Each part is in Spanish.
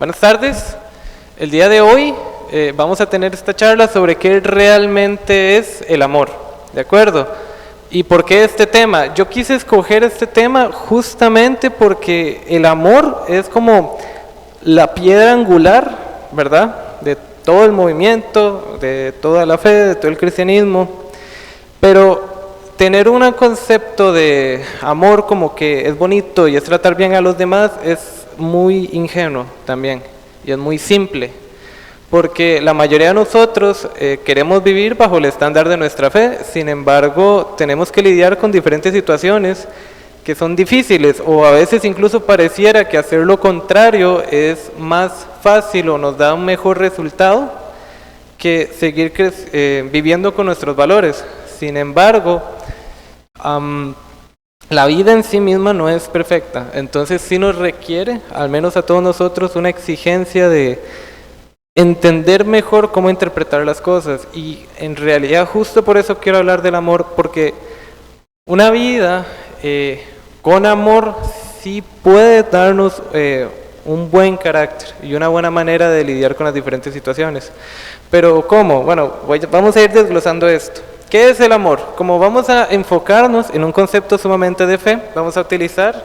Buenas tardes. El día de hoy vamos a tener esta charla sobre qué realmente es el amor, ¿de acuerdo? ¿Y por qué este tema? Yo quise escoger este tema justamente porque el amor es como la piedra angular, ¿verdad? De todo el movimiento, de toda la fe, de todo el cristianismo. Pero tener un concepto de amor como que es bonito y es tratar bien a los demás es muy ingenuo también y es muy simple, porque la mayoría de nosotros queremos vivir bajo el estándar de nuestra fe. Sin embargo, tenemos que lidiar con diferentes situaciones que son difíciles, o a veces incluso pareciera que hacer lo contrario es más fácil o nos da un mejor resultado que seguir viviendo con nuestros valores. Sin embargo, la vida en sí misma no es perfecta, entonces sí nos requiere, al menos a todos nosotros, una exigencia de entender mejor cómo interpretar las cosas. Y en realidad justo por eso quiero hablar del amor, porque una vida con amor sí puede darnos un buen carácter y una buena manera de lidiar con las diferentes situaciones. Pero ¿cómo? Bueno, vamos a ir desglosando esto. ¿Qué es el amor? Como vamos a enfocarnos en un concepto sumamente de fe, vamos a utilizar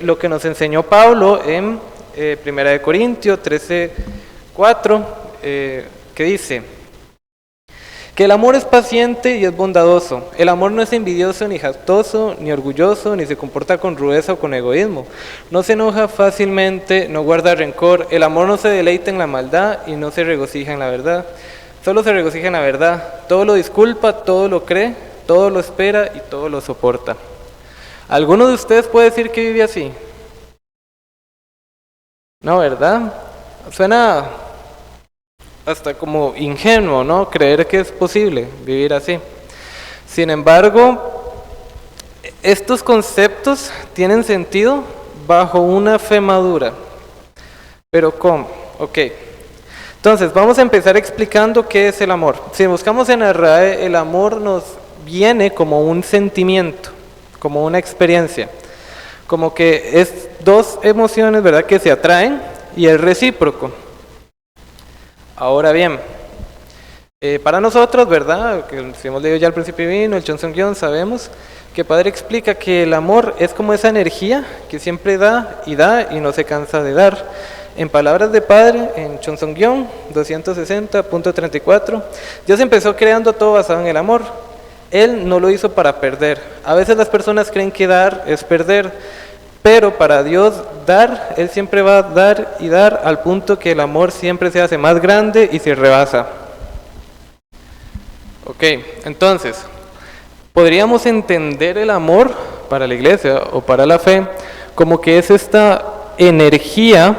lo que nos enseñó Pablo en 1 Corintios 13:4, que dice que el amor es paciente y es bondadoso. El amor no es envidioso, ni jactoso, ni orgulloso, ni se comporta con rudeza o con egoísmo. No se enoja fácilmente, no guarda rencor. El amor no se deleita en la maldad y no se regocija en la verdad. Solo se regocija en la verdad. Todo lo disculpa, todo lo cree, todo lo espera y todo lo soporta. ¿Alguno de ustedes puede decir que vive así? No, ¿verdad? Suena hasta como ingenuo, ¿no? Creer que es posible vivir así. Sin embargo, estos conceptos tienen sentido bajo una fe madura. ¿Pero cómo? Ok. Entonces, vamos a empezar explicando qué es el amor. Si buscamos en la RAE, el amor nos viene como un sentimiento, como una experiencia, como que es dos emociones, ¿verdad?, que se atraen y es recíproco. Ahora bien, para nosotros, ¿verdad?, que si hemos leído ya al principio divino, el Johnson-Guion, sabemos que Padre explica que el amor es como esa energía que siempre da y no se cansa de dar. En palabras de Padre, en Johnson-Guion 260.34, Dios empezó creando todo basado en el amor. Él no lo hizo para perder. A veces las personas creen que dar es perder, pero para Dios dar, Él siempre va a dar y dar al punto que el amor siempre se hace más grande y se rebasa. Ok, entonces, podríamos entender el amor para la iglesia o para la fe como que es esta energía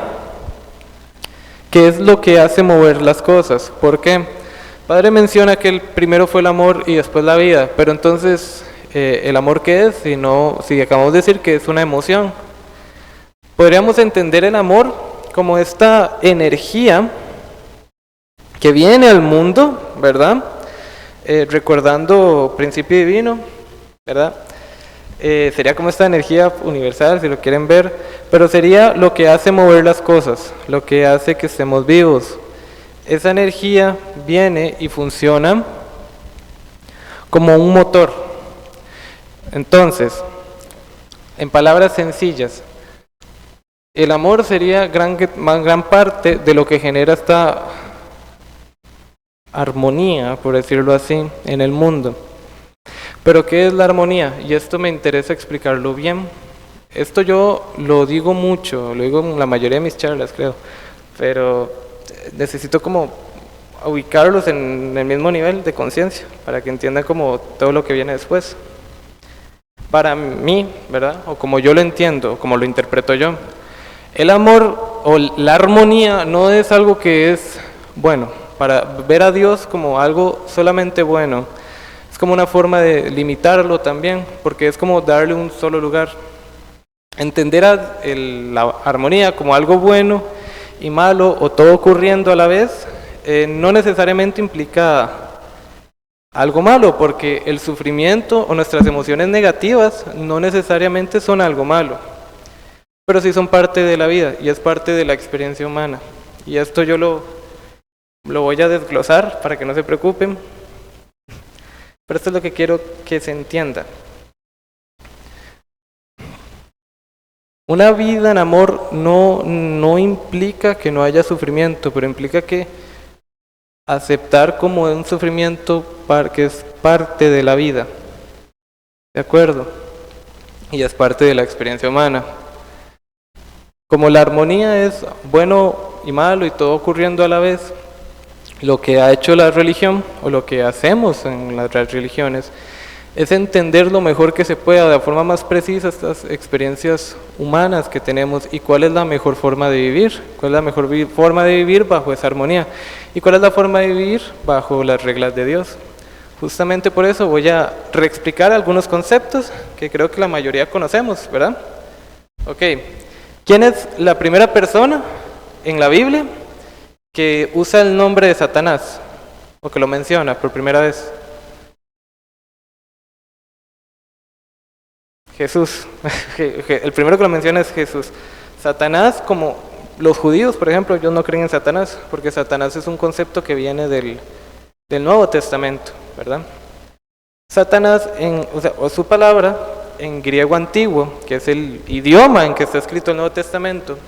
que es lo que hace mover las cosas. ¿Por qué? Padre menciona que el primero fue el amor y después la vida, pero entonces, ¿el amor qué es? Si acabamos de decir que es una emoción. Podríamos entender el amor como esta energía que viene al mundo, ¿verdad? Recordando principio divino, ¿verdad? Sería como esta energía universal, si lo quieren ver, pero sería lo que hace mover las cosas, lo que hace que estemos vivos. Esa energía viene y funciona como un motor. Entonces, en palabras sencillas, el amor sería gran parte de lo que genera esta armonía, por decirlo así, en el mundo. Pero ¿qué es la armonía? Y esto me interesa explicarlo bien. Esto yo lo digo mucho, lo digo en la mayoría de mis charlas, creo, pero necesito como ubicarlos en el mismo nivel de conciencia para que entiendan como todo lo que viene después. Para mí, ¿verdad? O como yo lo entiendo, como lo interpreto yo, el amor o la armonía no es algo que es bueno. Para ver a Dios como algo solamente bueno, es como una forma de limitarlo también, porque es como darle un solo lugar. Entender la armonía como algo bueno y malo, o todo ocurriendo a la vez, no necesariamente implica algo malo, porque el sufrimiento o nuestras emociones negativas no necesariamente son algo malo. pero sí son parte de la vida y es parte de la experiencia humana. Y esto yo lo voy a desglosar para que no se preocupen, pero esto es lo que quiero que se entienda. Una vida en amor no implica que no haya sufrimiento, pero implica que aceptar como un sufrimiento que es parte de la vida, ¿de acuerdo? Y es parte de la experiencia humana. Como la armonía es bueno y malo y todo ocurriendo a la vez, lo que ha hecho la religión, o lo que hacemos en las religiones, es entender lo mejor que se pueda, de la forma más precisa, estas experiencias humanas que tenemos y cuál es la mejor forma de vivir, cuál es la mejor forma de vivir bajo esa armonía y cuál es la forma de vivir bajo las reglas de Dios. Justamente por eso voy a reexplicar algunos conceptos que creo que la mayoría conocemos, ¿verdad? Ok, ¿quién es la primera persona en la Biblia que usa el nombre de Satanás o que lo menciona por primera vez? Jesús. El primero que lo menciona es Jesús. Satanás, como los judíos, por ejemplo, ellos no creen en Satanás, porque Satanás es un concepto que viene del Nuevo Testamento, ¿verdad? Satanás, o su palabra en griego antiguo, que es el idioma en que está escrito el Nuevo Testamento,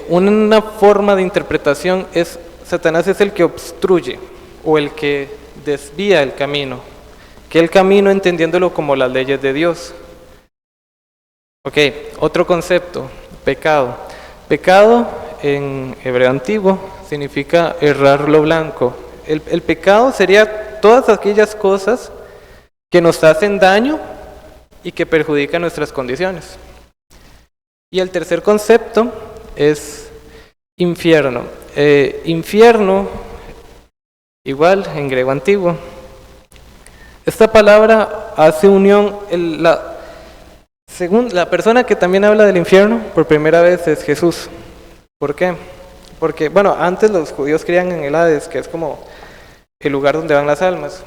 una forma de interpretación es: Satanás es el que obstruye o el que desvía el camino. Que el camino entendiéndolo como las leyes de Dios. Ok, otro concepto, pecado. Pecado en hebreo antiguo significa errar lo blanco. El pecado sería todas aquellas cosas que nos hacen daño y que perjudican nuestras condiciones. Y el tercer concepto es infierno. Infierno, igual en griego antiguo. Esta palabra hace unión, según la persona que también habla del infierno por primera vez es Jesús. ¿Por qué? Porque, bueno, antes los judíos creían en el Hades, que es como el lugar donde van las almas.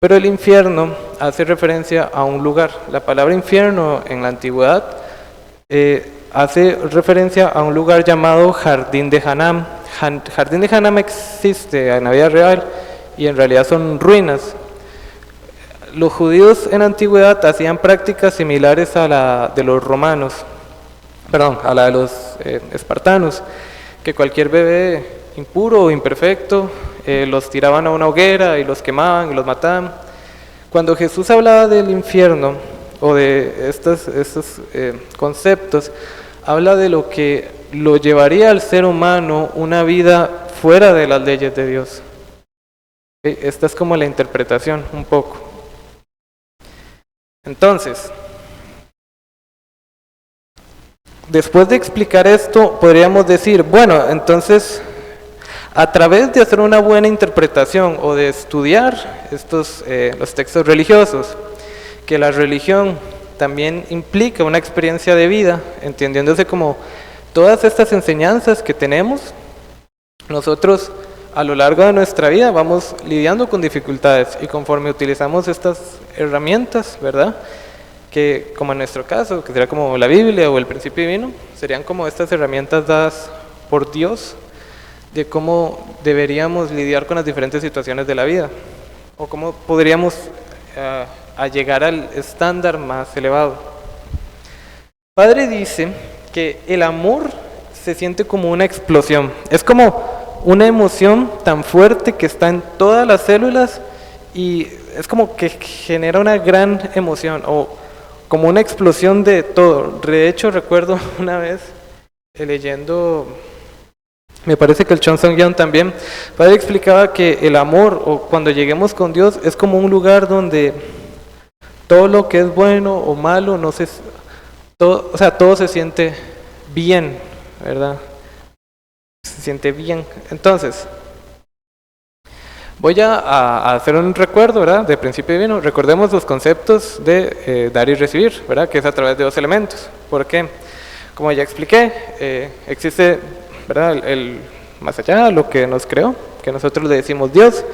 Pero el infierno hace referencia a un lugar. La palabra infierno en la antigüedad hace referencia a un lugar llamado Jardín de Hanam. Jardín de Hanam existe en la vida real y en realidad son ruinas. Los judíos en la antigüedad hacían prácticas similares a la de los romanos, a la de los espartanos, que cualquier bebé impuro o imperfecto los tiraban a una hoguera y los quemaban y los mataban. Cuando Jesús hablaba del infierno o de estos conceptos, habla de lo que lo llevaría al ser humano una vida fuera de las leyes de Dios. Esta es como la interpretación un poco. Entonces, después de explicar esto, podríamos decir, bueno, entonces, a través de hacer una buena interpretación o de estudiar los textos religiosos, que la religión también implica una experiencia de vida, entendiéndose como todas estas enseñanzas que tenemos, nosotros a lo largo de nuestra vida vamos lidiando con dificultades y conforme utilizamos estas herramientas, ¿verdad? Que como en nuestro caso, que sería como la Biblia o el principio divino, serían como estas herramientas dadas por Dios de cómo deberíamos lidiar con las diferentes situaciones de la vida o cómo podríamos llegar al estándar más elevado. Padre dice que el amor se siente como una explosión, es como una emoción tan fuerte que está en todas las células y es como que genera una gran emoción o como una explosión de todo. De hecho, recuerdo una vez leyendo, me parece que el Chon Song-yeon también, padre explicaba que el amor o cuando lleguemos con Dios es como un lugar donde todo lo que es bueno o malo, todo se siente bien, ¿verdad? Se siente bien. Entonces, voy a hacer un recuerdo, ¿verdad? De principio divino. Recordemos los conceptos de dar y recibir, ¿verdad? Que es a través de dos elementos. ¿Por qué? Como ya expliqué, existe, ¿verdad? El más allá, lo que nos creó, que nosotros le decimos Dios,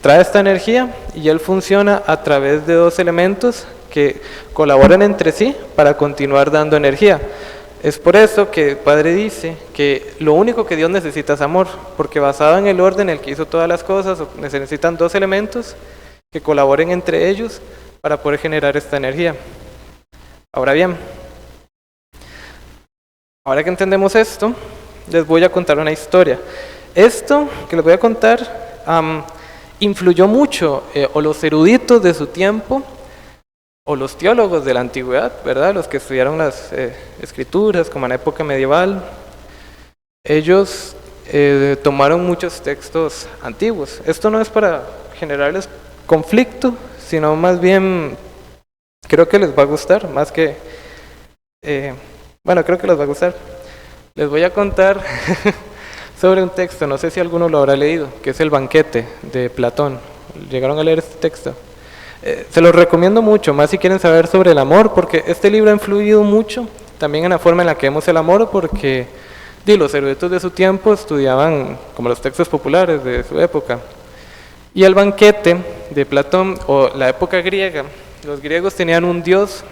trae esta energía y Él funciona a través de dos elementos que colaboran entre sí para continuar dando energía. Es por eso que el Padre dice que lo único que Dios necesita es amor, porque basado en el orden en el que hizo todas las cosas, se necesitan dos elementos que colaboren entre ellos para poder generar esta energía. Ahora bien, ahora que entendemos esto, les voy a contar una historia. Esto que les voy a contar influyó mucho, o los eruditos de su tiempo, o los teólogos de la antigüedad, ¿verdad? Los que estudiaron las escrituras, como en la época medieval, ellos tomaron muchos textos antiguos. Esto no es para generarles conflicto, sino más bien creo que les va a gustar, más que... bueno, creo que les va a gustar. Les voy a contar sobre un texto, no sé si alguno lo habrá leído, que es El banquete de Platón. ¿Llegaron a leer este texto? Se los recomiendo mucho, más si quieren saber sobre el amor, porque este libro ha influido mucho también en la forma en la que vemos el amor, porque los eruditos de su tiempo estudiaban como los textos populares de su época. Y el banquete de Platón, o la época griega, los griegos tenían un dios,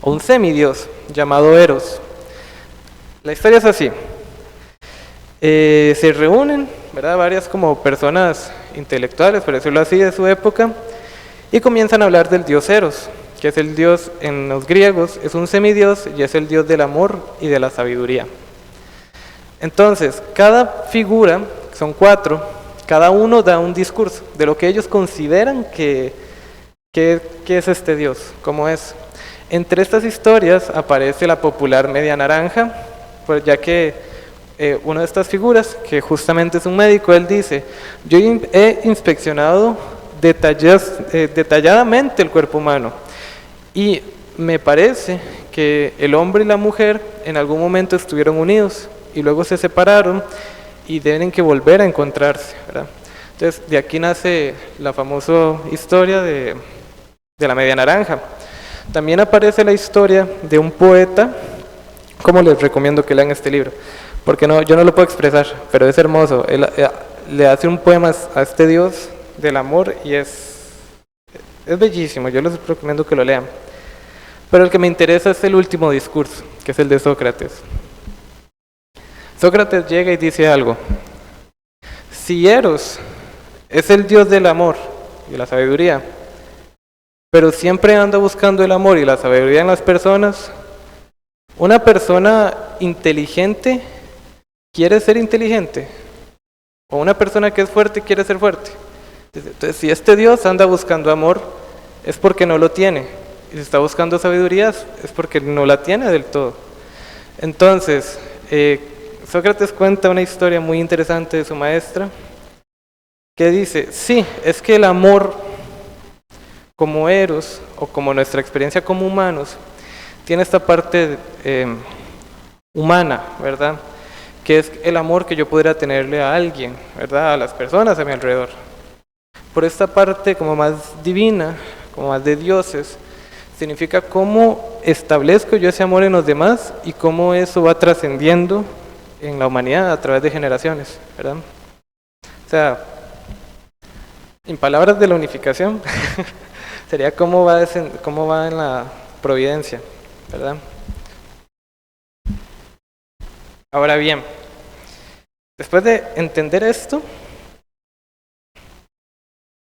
o un semidios, llamado Eros. La historia es así. Se reúnen, ¿verdad?, varias como personas intelectuales, por decirlo así, de su época, y comienzan a hablar del dios Eros, que es el dios en los griegos, es un semidios y es el dios del amor y de la sabiduría. Entonces, cada figura, son 4, cada uno da un discurso de lo que ellos consideran que es este dios, cómo es. Entre estas historias aparece la popular media naranja, pues ya que una de estas figuras, que justamente es un médico, él dice: yo he inspeccionado detalladamente el cuerpo humano y me parece que el hombre y la mujer en algún momento estuvieron unidos y luego se separaron y deben que volver a encontrarse, ¿verdad? Entonces de aquí nace la famosa historia de la media naranja. También aparece la historia de un poeta, como les recomiendo que lean este libro, porque yo no lo puedo expresar, pero es hermoso. Él le hace un poema a este dios del amor y es bellísimo, yo les recomiendo que lo lean. Pero el que me interesa es el último discurso, que es el de Sócrates. Sócrates llega y dice algo: si Eros es el dios del amor y la sabiduría, pero siempre anda buscando el amor y la sabiduría en las personas, una persona inteligente quiere ser inteligente, o una persona que es fuerte quiere ser fuerte. Entonces, si este Dios anda buscando amor, es porque no lo tiene, y si está buscando sabiduría, es porque no la tiene del todo. Entonces, Sócrates cuenta una historia muy interesante de su maestra, que dice: sí, es que el amor, como Eros, o como nuestra experiencia como humanos, tiene esta parte humana, ¿verdad?, que es el amor que yo podría tenerle a alguien, ¿verdad?, a las personas a mi alrededor. Por esta parte como más divina, como más de dioses, significa cómo establezco yo ese amor en los demás y cómo eso va trascendiendo en la humanidad a través de generaciones, ¿verdad? O sea, en palabras de la unificación, sería cómo va en la providencia, ¿verdad? Ahora bien, después de entender esto,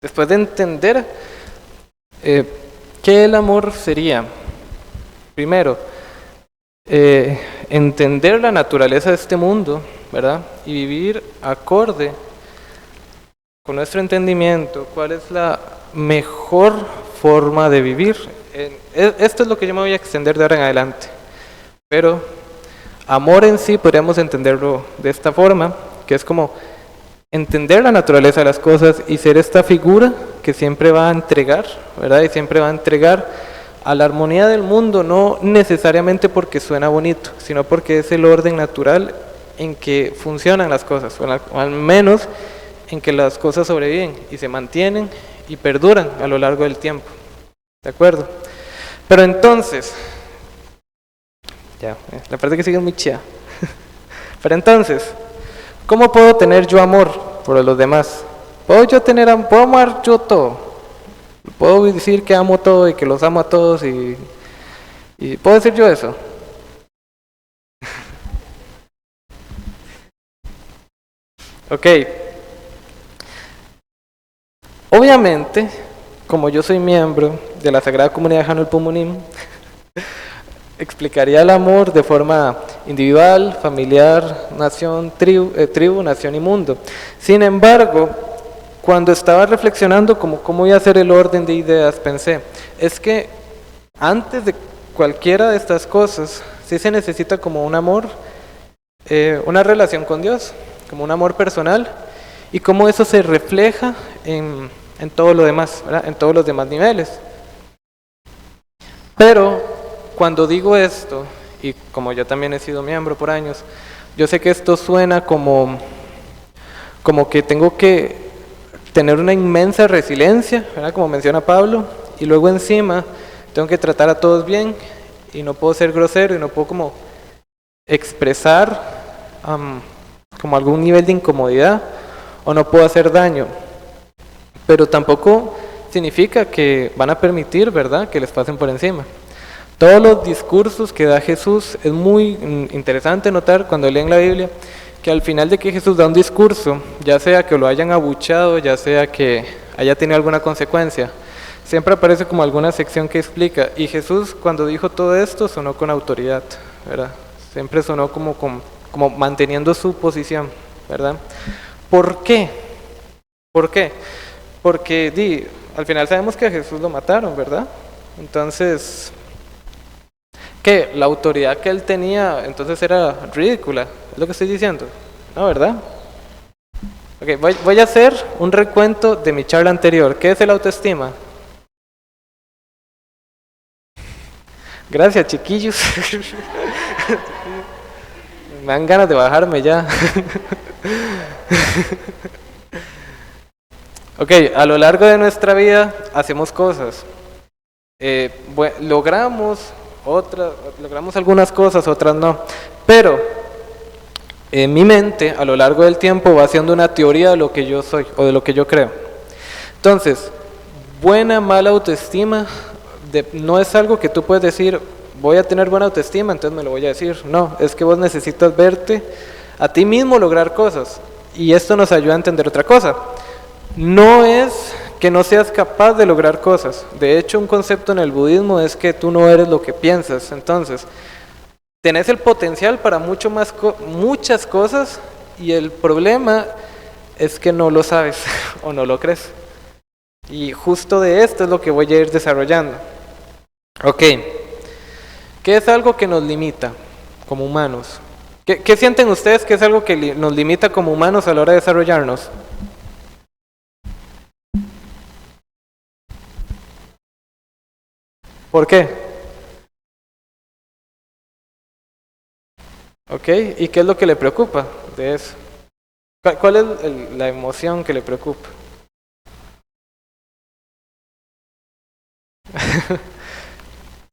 después de entender qué el amor sería, primero, entender la naturaleza de este mundo, ¿verdad?, y vivir acorde con nuestro entendimiento, cuál es la mejor forma de vivir. Esto es lo que yo me voy a extender de ahora en adelante, pero amor en sí podríamos entenderlo de esta forma, que es como entender la naturaleza de las cosas y ser esta figura que siempre va a entregar, ¿verdad?, y siempre va a entregar a la armonía del mundo, no necesariamente porque suena bonito, sino porque es el orden natural en que funcionan las cosas, o al menos en que las cosas sobreviven y se mantienen y perduran a lo largo del tiempo, ¿de acuerdo? Pero entonces, ya, la parte que sigue es muy chida. Pero entonces, ¿cómo puedo tener yo amor por los demás? ¿Puedo amar yo todo? Puedo decir que amo todo y que los amo a todos y ¿puedo decir yo eso? Ok. Obviamente, como yo soy miembro de la Sagrada Comunidad de Hanul Pumunim, explicaría el amor de forma individual, familiar, nación, tribu, nación y mundo. Sin embargo, cuando estaba reflexionando como cómo iba a ser el orden de ideas, pensé, es que antes de cualquiera de estas cosas, sí se necesita como un amor, una relación con Dios, como un amor personal, y cómo eso se refleja en todo lo demás, ¿verdad? En todos los demás niveles. Pero cuando digo esto, y como yo también he sido miembro por años, yo sé que esto suena como que tengo que tener una inmensa resiliencia, ¿verdad? Como menciona Pablo, y luego encima tengo que tratar a todos bien, y no puedo ser grosero, y no puedo como expresar como algún nivel de incomodidad, o no puedo hacer daño. Pero tampoco significa que van a permitir, ¿verdad?, que les pasen por encima. Todos los discursos que da Jesús, es muy interesante notar cuando leen la Biblia, que al final de que Jesús da un discurso, ya sea que lo hayan abuchado, ya sea que haya tenido alguna consecuencia, siempre aparece como alguna sección que explica, y Jesús cuando dijo todo esto sonó con autoridad, ¿verdad? Siempre sonó como manteniendo su posición, ¿verdad? ¿Por qué? ¿Por qué? Porque al final sabemos que a Jesús lo mataron, ¿verdad? Entonces, ¿qué? La autoridad que él tenía entonces era ridícula, es lo que estoy diciendo, ¿no, verdad? Ok, voy a hacer un recuento de mi charla anterior. ¿Qué es el autoestima? Gracias, chiquillos. Me dan ganas de bajarme ya. Ok, a lo largo de nuestra vida hacemos cosas. Logramos algunas cosas, otras no. Pero en mi mente, a lo largo del tiempo, va haciendo una teoría de lo que yo soy o de lo que yo creo. Entonces, buena, mala autoestima no es algo que tú puedes decir, voy a tener buena autoestima, entonces me lo voy a decir. No, es que vos necesitas verte a ti mismo lograr cosas. Y esto nos ayuda a entender otra cosa. No es que no seas capaz de lograr cosas. De hecho, un concepto en el budismo es que tú no eres lo que piensas. Entonces, tenés el potencial para muchas cosas y el problema es que no lo sabes o no lo crees. Y justo de esto es lo que voy a ir desarrollando. Ok, ¿qué es algo que nos limita como humanos? ¿Qué sienten ustedes que es algo que nos limita como humanos a la hora de desarrollarnos? ¿Por qué? Ok, ¿y qué es lo que le preocupa de eso? ¿Cuál es la emoción que le preocupa?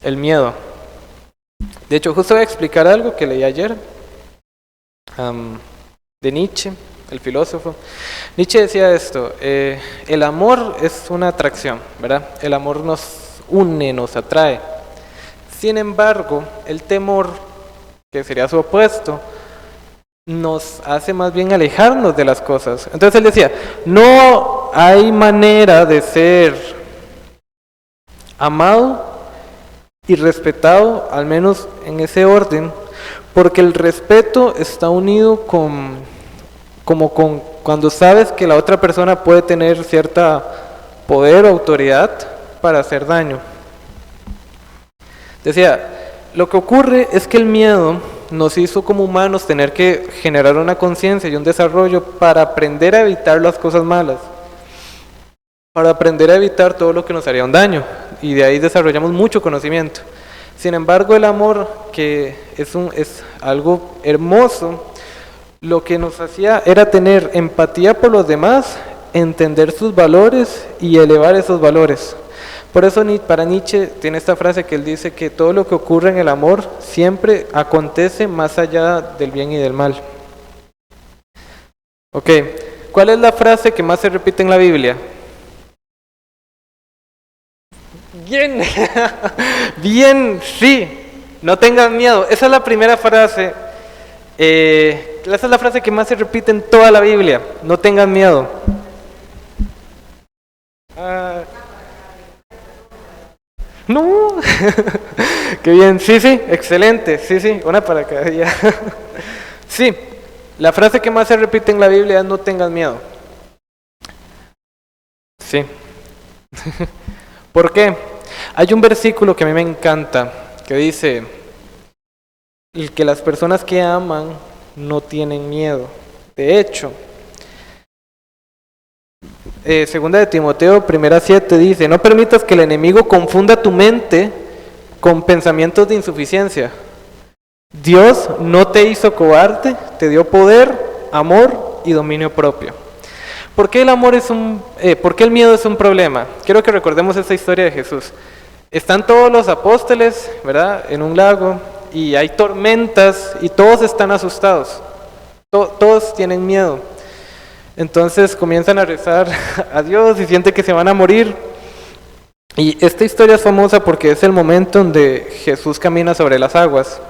El miedo. De hecho, justo voy a explicar algo que leí ayer de Nietzsche, el filósofo. Nietzsche decía esto, el amor es una atracción, ¿verdad? El amor nos une, nos atrae. Sin embargo, el temor, que sería su opuesto, nos hace más bien alejarnos de las cosas. Entonces él decía, no hay manera de ser amado y respetado, al menos en ese orden, porque el respeto está unido con cuando sabes que la otra persona puede tener cierta poder o autoridad para hacer daño. Decía, lo que ocurre es que el miedo nos hizo como humanos tener que generar una conciencia y un desarrollo para aprender a evitar las cosas malas, para aprender a evitar todo lo que nos haría un daño, y de ahí desarrollamos mucho conocimiento. Sin embargo, el amor, que es algo hermoso, lo que nos hacía era tener empatía por los demás, entender sus valores y elevar esos valores. Por eso para Nietzsche tiene esta frase que él dice que todo lo que ocurre en el amor siempre acontece más allá del bien y del mal. Ok, ¿cuál es la frase que más se repite en la Biblia? Bien, bien, sí, no tengas miedo. Esa es la primera frase, esa es la frase que más se repite en toda la Biblia, no tengas miedo. Ah, no, qué bien, sí, sí, excelente, sí, sí, una para cada día. Sí, la frase que más se repite en la Biblia es no tengas miedo. Sí. ¿Por qué? Hay un versículo que a mí me encanta que dice que las personas que aman no tienen miedo. De hecho, segunda de Timoteo, 1:7 dice, no permitas que el enemigo confunda tu mente con pensamientos de insuficiencia. Dios no te hizo cobarde, te dio poder, amor y dominio propio. ¿Por qué por qué el miedo es un problema? Quiero que recordemos esta historia de Jesús. Están todos los apóstoles, ¿verdad?, en un lago y hay tormentas y todos están asustados. Todos tienen miedo. Entonces comienzan a rezar a Dios y sienten que se van a morir. Y esta historia es famosa porque es el momento donde Jesús camina sobre las aguas.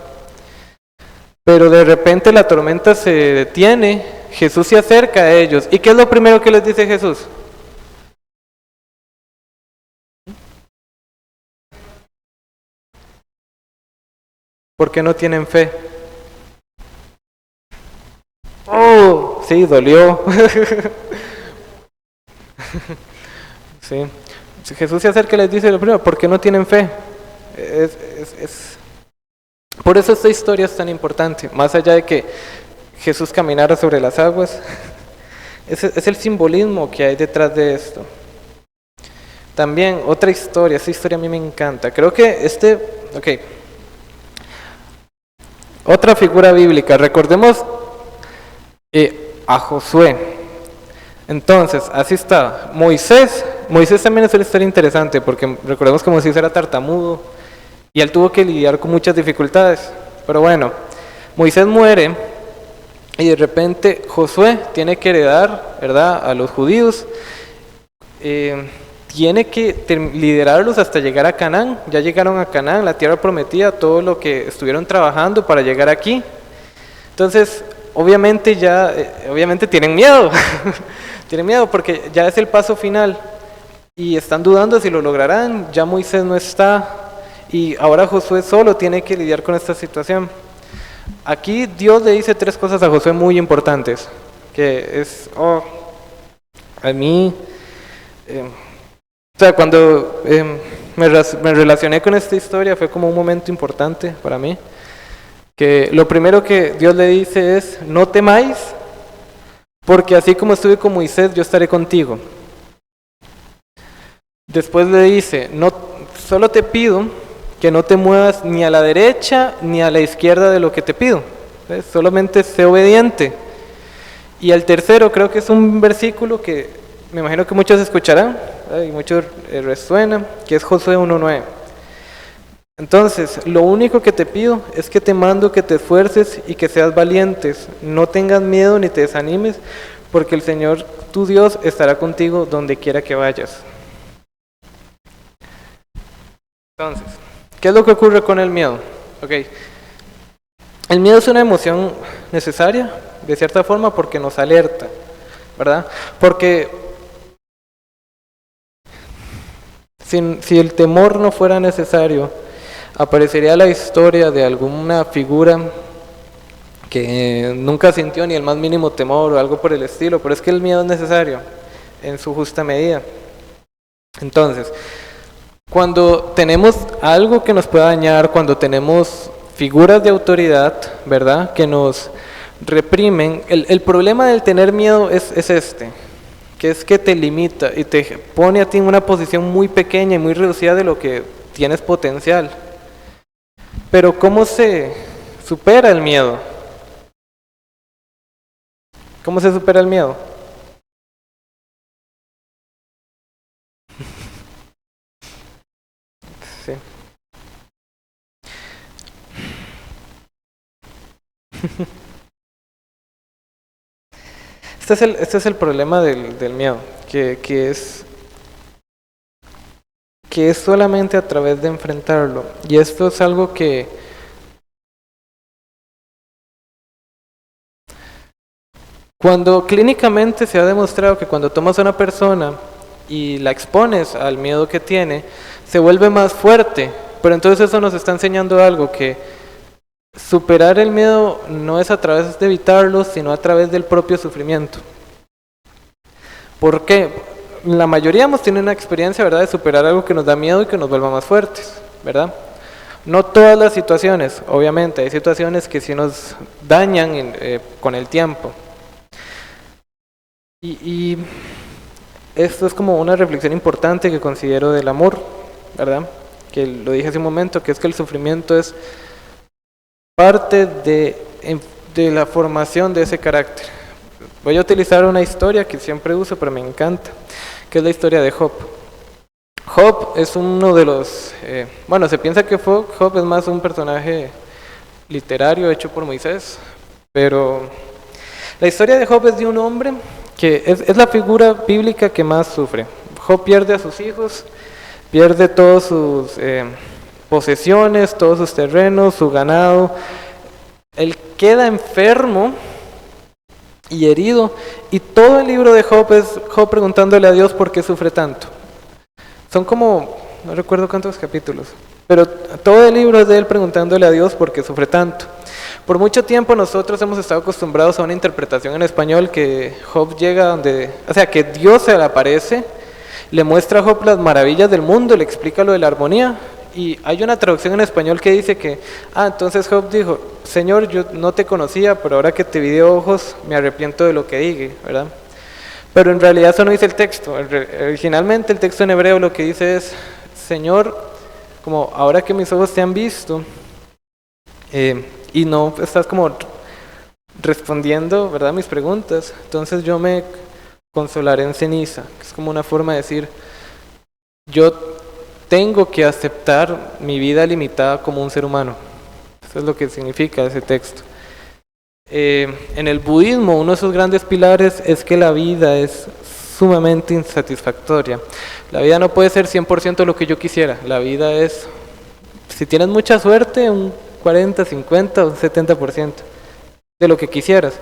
Pero de repente la tormenta se detiene, Jesús se acerca a ellos. ¿Y qué es lo primero que les dice Jesús? ¿Por qué no tienen fe? Oh, sí, dolió. Sí. Jesús se acerca y les dice lo primero, ¿por qué no tienen fe? Por eso esta historia es tan importante, más allá de que Jesús caminara sobre las aguas, es el simbolismo que hay detrás de esto. También otra historia, esta historia a mí me encanta, creo que otra figura bíblica, recordemos a Josué. Entonces, así está, Moisés también es una historia interesante, porque recordemos que Moisés era tartamudo, y él tuvo que lidiar con muchas dificultades. Pero bueno, Moisés muere y de repente Josué tiene que heredar, ¿verdad?, a los judíos. Tiene que liderarlos hasta llegar a Canaán. Ya llegaron a Canaán, la tierra prometida, todo lo que estuvieron trabajando para llegar aquí. Entonces, obviamente tienen miedo. Tienen miedo porque ya es el paso final. Y están dudando si lo lograrán. Ya Moisés no está. Y ahora Josué solo tiene que lidiar con esta situación. Aquí Dios le dice 3 cosas a Josué muy importantes, que es, a mí, cuando me relacioné con esta historia fue como un momento importante para mí, que lo primero que Dios le dice es, no temáis, porque así como estuve con Moisés, yo estaré contigo. Después le dice, no, solo te pido que no te muevas ni a la derecha ni a la izquierda de lo que te pido. Solamente sé obediente. Y el tercero creo que es un versículo que me imagino que muchos escucharán, y muchos resuenan, que es Josué 1:9. Entonces, lo único que te pido es que te mando que te esfuerces y que seas valientes. No tengas miedo ni te desanimes, porque el Señor, tu Dios, estará contigo donde quiera que vayas. Entonces, ¿qué es lo que ocurre con el miedo? El miedo es una emoción necesaria, de cierta forma, porque nos alerta, ¿verdad? Porque si el temor no fuera necesario, aparecería la historia de alguna figura que nunca sintió ni el más mínimo temor o algo por el estilo, pero es que el miedo es necesario en su justa medida. Entonces, cuando tenemos algo que nos pueda dañar, cuando tenemos figuras de autoridad, ¿verdad?, que nos reprimen, el problema del tener miedo es que es que te limita y te pone a ti en una posición muy pequeña y muy reducida de lo que tienes potencial. Pero ¿cómo se supera el miedo? ¿Cómo se supera el miedo? Sí. Este es el problema del miedo, que que es solamente a través de enfrentarlo. Y esto es algo que cuando clínicamente se ha demostrado que cuando tomas a una persona y la expones al miedo que tiene, se vuelve más fuerte. Pero entonces eso nos está enseñando algo, que superar el miedo no es a través de evitarlo, sino a través del propio sufrimiento. ¿Por qué? La mayoría hemos tenido una experiencia, ¿verdad?, de superar algo que nos da miedo y que nos vuelva más fuertes, ¿verdad? No todas las situaciones, obviamente, hay situaciones que sí nos dañan con el tiempo. Y esto es como una reflexión importante que considero del amor, ¿verdad? Que lo dije hace un momento, que es que el sufrimiento es parte de la formación de ese carácter. Voy a utilizar una historia que siempre uso, pero me encanta, que es la historia de Job. Job es uno de los... se piensa que Job es más un personaje literario hecho por Moisés, pero la historia de Job es de un hombre que es la figura bíblica que más sufre. Job pierde a sus hijos, pierde todas sus posesiones, todos sus terrenos, su ganado. Él queda enfermo y herido, y todo el libro de Job es Job preguntándole a Dios por qué sufre tanto. Son como, no recuerdo cuántos capítulos, pero todo el libro es de él preguntándole a Dios por qué sufre tanto. Por mucho tiempo nosotros hemos estado acostumbrados a una interpretación en español que Job llega donde, que Dios se le aparece, le muestra a Job las maravillas del mundo, le explica lo de la armonía, y hay una traducción en español que dice que, entonces Job dijo, Señor, yo no te conocía, pero ahora que te vi de ojos, me arrepiento de lo que dije, ¿verdad? Pero en realidad eso no dice el texto. Originalmente el texto en hebreo lo que dice es, Señor, como ahora que mis ojos te han visto, y no estás como respondiendo, ¿verdad?, mis preguntas, entonces yo me consolaré en ceniza, que es como una forma de decir, yo tengo que aceptar mi vida limitada como un ser humano. Eso es lo que significa ese texto. En el budismo, uno de sus grandes pilares es que la vida es sumamente insatisfactoria. La vida no puede ser 100% lo que yo quisiera. La vida es, si tienes mucha suerte, un 40, 50 o un 70% de lo que quisieras.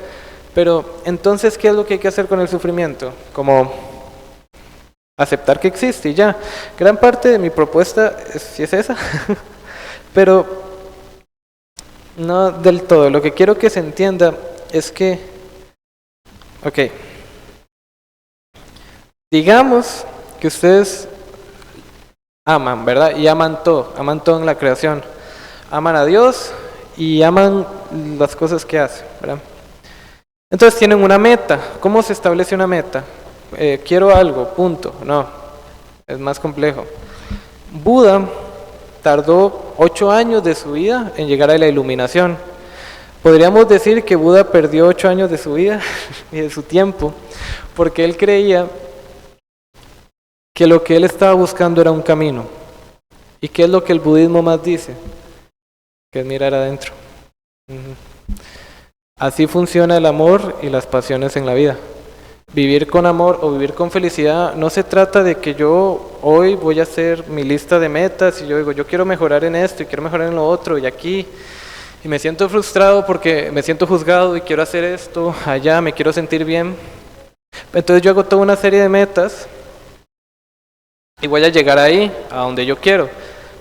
Pero entonces, ¿qué es lo que hay que hacer con el sufrimiento? Como aceptar que existe y ya. Gran parte de mi propuesta sí es esa, pero no del todo. Lo que quiero que se entienda es que, digamos que ustedes aman, ¿verdad? Y aman todo en la creación. Aman a Dios y aman las cosas que hace, ¿verdad? Entonces tienen una meta. ¿Cómo se establece una meta? Quiero algo, punto. No, es más complejo. Buda tardó 8 años de su vida en llegar a la iluminación. Podríamos decir que Buda perdió 8 años de su vida y de su tiempo, porque él creía que lo que él estaba buscando era un camino. ¿Y qué es lo que el budismo más dice? Que es mirar adentro. Así funciona el amor y las pasiones en la vida. Vivir con amor o vivir con felicidad no se trata de que yo hoy voy a hacer mi lista de metas y yo digo, yo quiero mejorar en esto y quiero mejorar en lo otro y aquí, y me siento frustrado porque me siento juzgado y quiero hacer esto, allá, me quiero sentir bien. Entonces yo hago toda una serie de metas y voy a llegar ahí, a donde yo quiero.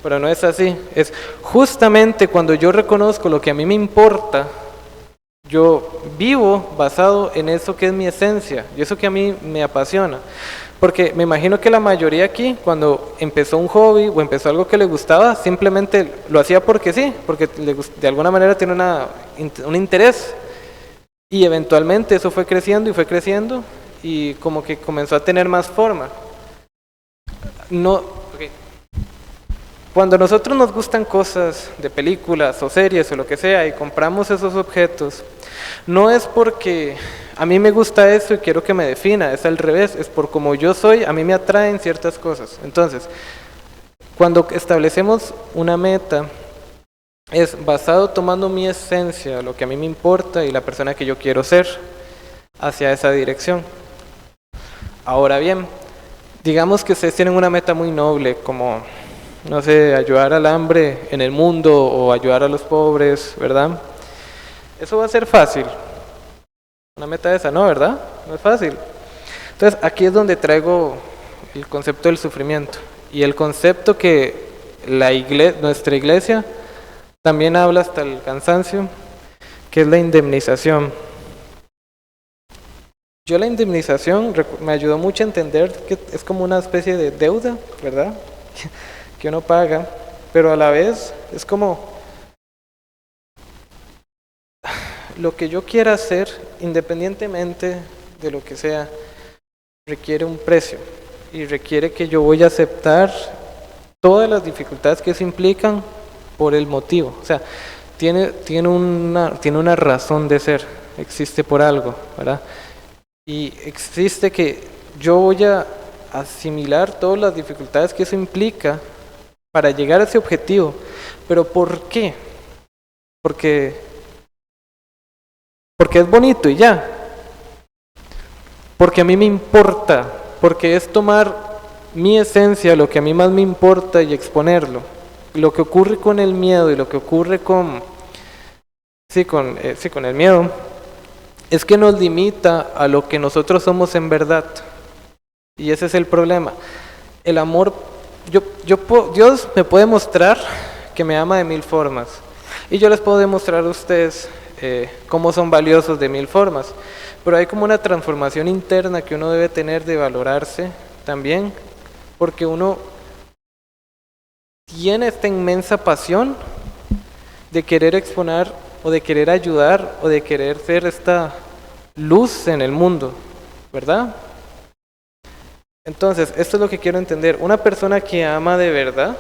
Pero no es así. Es justamente cuando yo reconozco lo que a mí me importa, yo vivo basado en eso que es mi esencia y eso que a mí me apasiona. Porque me imagino que la mayoría aquí, cuando empezó un hobby o empezó algo que le gustaba, simplemente lo hacía porque sí, porque de alguna manera tiene un interés. Y eventualmente eso fue creciendo y como que comenzó a tener más forma. Cuando a nosotros nos gustan cosas de películas o series o lo que sea y compramos esos objetos, no es porque a mí me gusta eso y quiero que me defina, es al revés, es por como yo soy, a mí me atraen ciertas cosas. Entonces, cuando establecemos una meta, es basado tomando mi esencia, lo que a mí me importa y la persona que yo quiero ser, hacia esa dirección. Ahora bien, digamos que ustedes tienen una meta muy noble, como, no sé, ayudar al hambre en el mundo o ayudar a los pobres, ¿verdad? Eso va a ser fácil. Una meta esa, ¿no? ¿Verdad? No es fácil. Entonces, aquí es donde traigo el concepto del sufrimiento y el concepto que nuestra iglesia también habla hasta el cansancio, que es la indemnización. Yo la indemnización me ayudó mucho a entender que es como una especie de deuda, ¿verdad? Que uno paga, pero a la vez es como lo que yo quiera hacer, independientemente de lo que sea, requiere un precio y requiere que yo voy a aceptar todas las dificultades que eso implican por el motivo. O sea, tiene una razón de ser, existe por algo, ¿verdad? Y existe que yo voy a asimilar todas las dificultades que eso implica para llegar a ese objetivo. ¿Pero por qué? Porque es bonito y ya. Porque a mí me importa. Porque es tomar mi esencia, lo que a mí más me importa, y exponerlo. Lo que ocurre con el miedo y lo que ocurre con el miedo es que nos limita a lo que nosotros somos en verdad. Y ese es el problema. El amor, Dios me puede mostrar que me ama de 1000 formas. Y yo les puedo demostrar a ustedes cómo son valiosos de 1000 formas. Pero hay como una transformación interna que uno debe tener de valorarse también, porque uno tiene esta inmensa pasión de querer exponer o de querer ayudar o de querer ser esta luz en el mundo, ¿verdad? Entonces, esto es lo que quiero entender. Una persona que ama de verdad,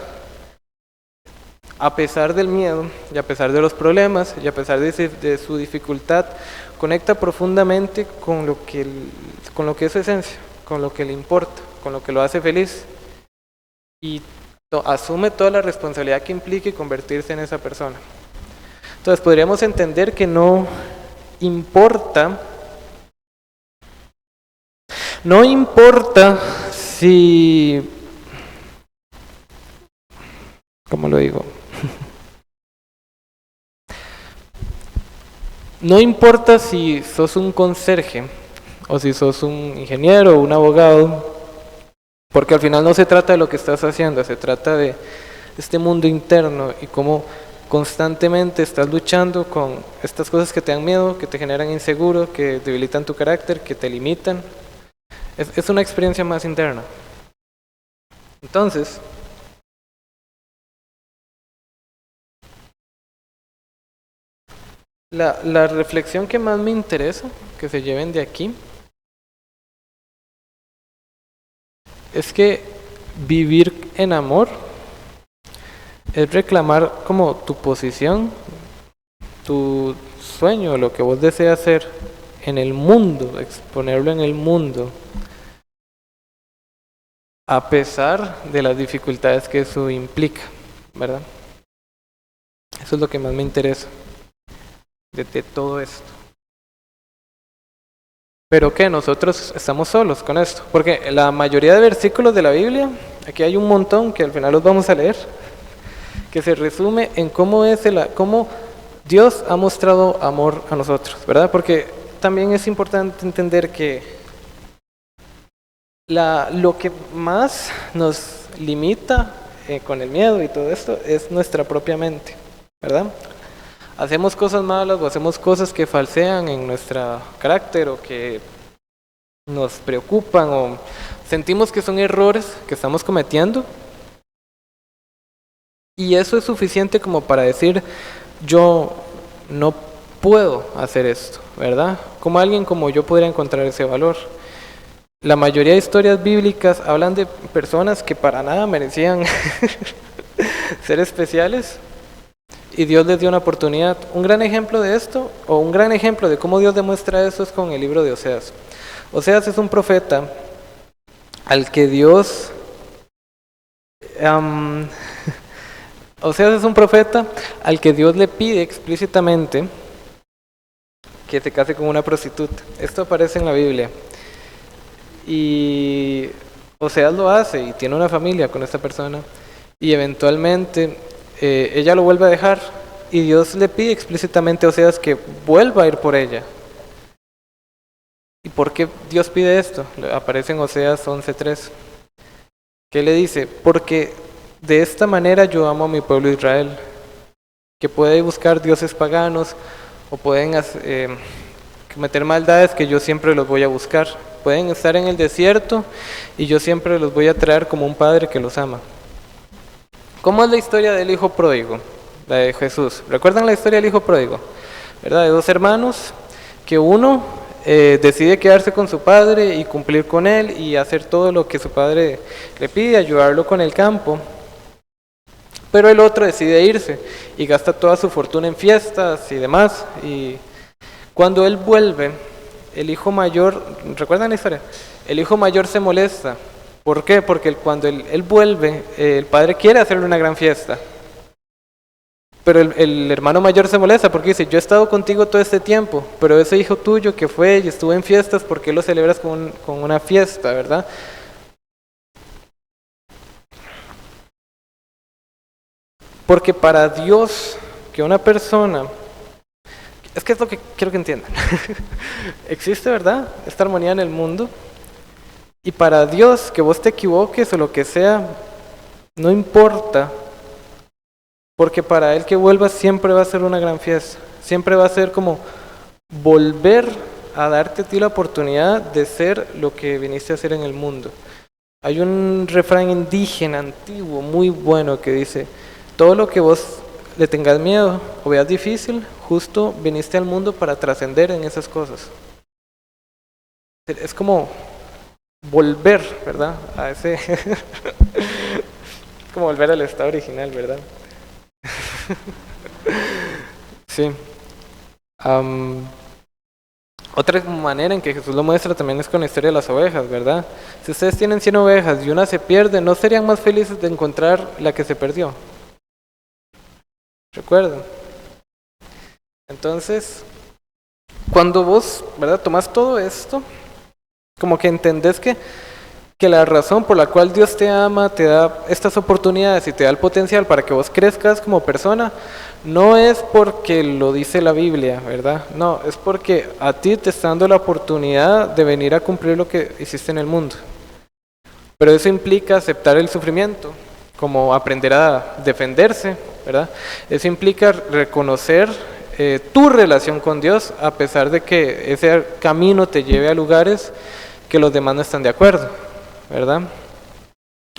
a pesar del miedo y a pesar de los problemas y a pesar de su dificultad, conecta profundamente con lo que es su esencia, con lo que le importa, con lo que lo hace feliz y asume toda la responsabilidad que implique convertirse en esa persona. Entonces podríamos entender que no importa si, ¿cómo lo digo? No importa si sos un conserje o si sos un ingeniero o un abogado, porque al final no se trata de lo que estás haciendo, se trata de este mundo interno y cómo constantemente estás luchando con estas cosas que te dan miedo, que te generan inseguro, que debilitan tu carácter, que te limitan. Es una experiencia más interna. Entonces, la reflexión que más me interesa que se lleven de aquí es que vivir en amor es reclamar como tu posición, tu sueño, lo que vos deseas hacer en el mundo, exponerlo en el mundo, a pesar de las dificultades que eso implica, ¿verdad? Eso es lo que más me interesa de todo esto. Pero que nosotros estamos solos con esto, porque la mayoría de versículos de la Biblia, aquí hay un montón que al final los vamos a leer, que se resume en cómo Dios ha mostrado amor a nosotros, ¿verdad? Porque también es importante entender que lo que más nos limita con el miedo y todo esto es nuestra propia mente, ¿verdad? Hacemos cosas malas o hacemos cosas que falsean en nuestro carácter o que nos preocupan o sentimos que son errores que estamos cometiendo. Y eso es suficiente como para decir, yo no puedo hacer esto, ¿verdad? ¿Cómo alguien como yo podría encontrar ese valor? La mayoría de historias bíblicas hablan de personas que para nada merecían ser especiales y Dios les dio una oportunidad. Un gran ejemplo de esto, o un gran ejemplo de cómo Dios demuestra eso, es con el libro de Oseas. Oseas es un profeta al que Dios... Oseas es un profeta al que Dios le pide explícitamente que se case con una prostituta. Esto aparece en la Biblia. Y Oseas lo hace y tiene una familia con esta persona y eventualmente ella lo vuelve a dejar y Dios le pide explícitamente a Oseas que vuelva a ir por ella. ¿Y por qué Dios pide esto? Aparece en Oseas 11:3. ¿Qué le dice? Porque de esta manera yo amo a mi pueblo Israel, que puede buscar dioses paganos o pueden cometer maldades que yo siempre los voy a buscar. Pueden estar en el desierto y yo siempre los voy a traer como un padre que los ama. ¿Cómo es la historia del hijo pródigo? La de Jesús. ¿Recuerdan la historia del hijo pródigo? ¿Verdad? De dos hermanos que uno decide quedarse con su padre y cumplir con él y hacer todo lo que su padre le pide, ayudarlo con el campo. Pero el otro decide irse y gasta toda su fortuna en fiestas y demás. Y cuando él vuelve, el hijo mayor, ¿recuerdan la historia? El hijo mayor se molesta. ¿Por qué? Porque cuando él vuelve, el padre quiere hacerle una gran fiesta. Pero el hermano mayor se molesta porque dice, yo he estado contigo todo este tiempo, pero ese hijo tuyo que fue y estuvo en fiestas, ¿por qué lo celebras con una fiesta, verdad? Porque para Dios, que una persona, es que es lo que quiero que entiendan, existe, ¿verdad?, esta armonía en el mundo, y para Dios, que vos te equivoques o lo que sea, no importa, porque para Él que vuelvas siempre va a ser una gran fiesta, siempre va a ser como volver a darte a ti la oportunidad de ser lo que viniste a hacer en el mundo. Hay un refrán indígena antiguo muy bueno que dice, todo lo que vos le tengas miedo o veas difícil, justo viniste al mundo para trascender en esas cosas. Es como volver, ¿verdad? A ese... es como volver al estado original, ¿verdad? Sí. Otra manera en que Jesús lo muestra también es con la historia de las ovejas, ¿verdad? Si ustedes tienen 100 ovejas y una se pierde, ¿no serían más felices de encontrar la que se perdió? ¿Recuerdan? Entonces, cuando vos, ¿verdad?, tomás todo esto, como que entendés que la razón por la cual Dios te ama, te da estas oportunidades y te da el potencial para que vos crezcas como persona, no es porque lo dice la Biblia, ¿verdad? No, es porque a ti te está dando la oportunidad de venir a cumplir lo que hiciste en el mundo. Pero eso implica aceptar el sufrimiento, como aprender a defenderse, ¿verdad? Eso implica reconocer tu relación con Dios, a pesar de que ese camino te lleve a lugares que los demás no están de acuerdo, ¿verdad?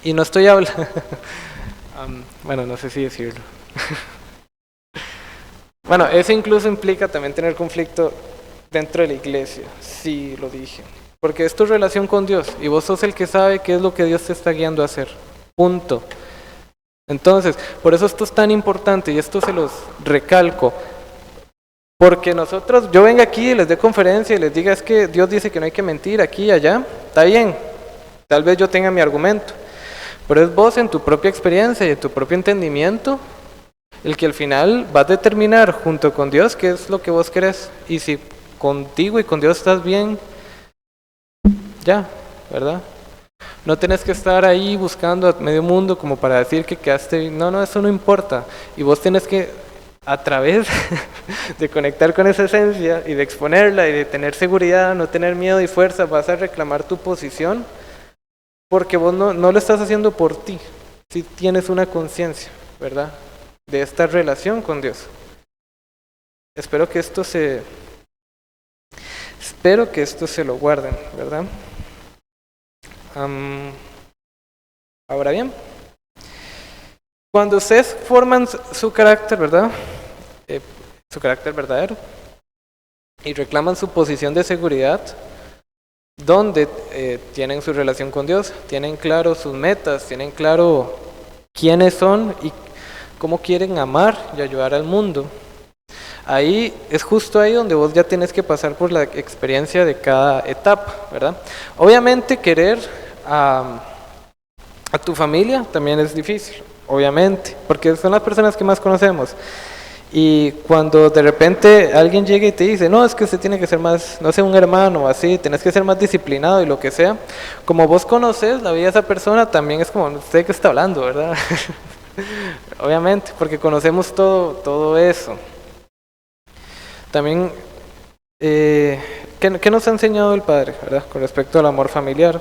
Y no estoy hablando... bueno, no sé si decirlo. Bueno, eso incluso implica también tener conflicto dentro de la iglesia, sí lo dije. Porque es tu relación con Dios y vos sos el que sabe qué es lo que Dios te está guiando a hacer. Punto. Entonces, por eso esto es tan importante y esto se los recalco. Porque nosotros, yo venga aquí y les dé conferencia y les diga es que Dios dice que no hay que mentir aquí y allá, está bien. Tal vez yo tenga mi argumento, pero es vos en tu propia experiencia y en tu propio entendimiento el que al final vas a determinar junto con Dios qué es lo que vos querés. Y si contigo y con Dios estás bien, ya, ¿verdad? No tenés que estar ahí buscando a medio mundo como para decir que quedaste bien. No, eso no importa. Y vos tenés que, a través de conectar con esa esencia y de exponerla y de tener seguridad, no tener miedo y fuerza, vas a reclamar tu posición. Porque vos no lo estás haciendo por ti, si tienes una conciencia, ¿verdad?, de esta relación con Dios. Espero que esto se lo guarden, ¿verdad? Ahora bien, cuando ustedes forman su carácter, ¿verdad?, su carácter verdadero, y reclaman su posición de seguridad, donde tienen su relación con Dios, tienen claro sus metas, tienen claro quiénes son y cómo quieren amar y ayudar al mundo. Ahí es justo ahí donde vos ya tienes que pasar por la experiencia de cada etapa, ¿verdad? Obviamente querer a tu familia también es difícil, obviamente, porque son las personas que más conocemos. Y cuando de repente alguien llega y te dice, no, es que usted tiene que ser más, no sé, un hermano o así, tenés que ser más disciplinado y lo que sea, como vos conoces la vida de esa persona, también es como, ¿usted qué está hablando, verdad? Obviamente, porque conocemos todo eso. También, ¿qué nos ha enseñado el Padre, verdad? Con respecto al amor familiar.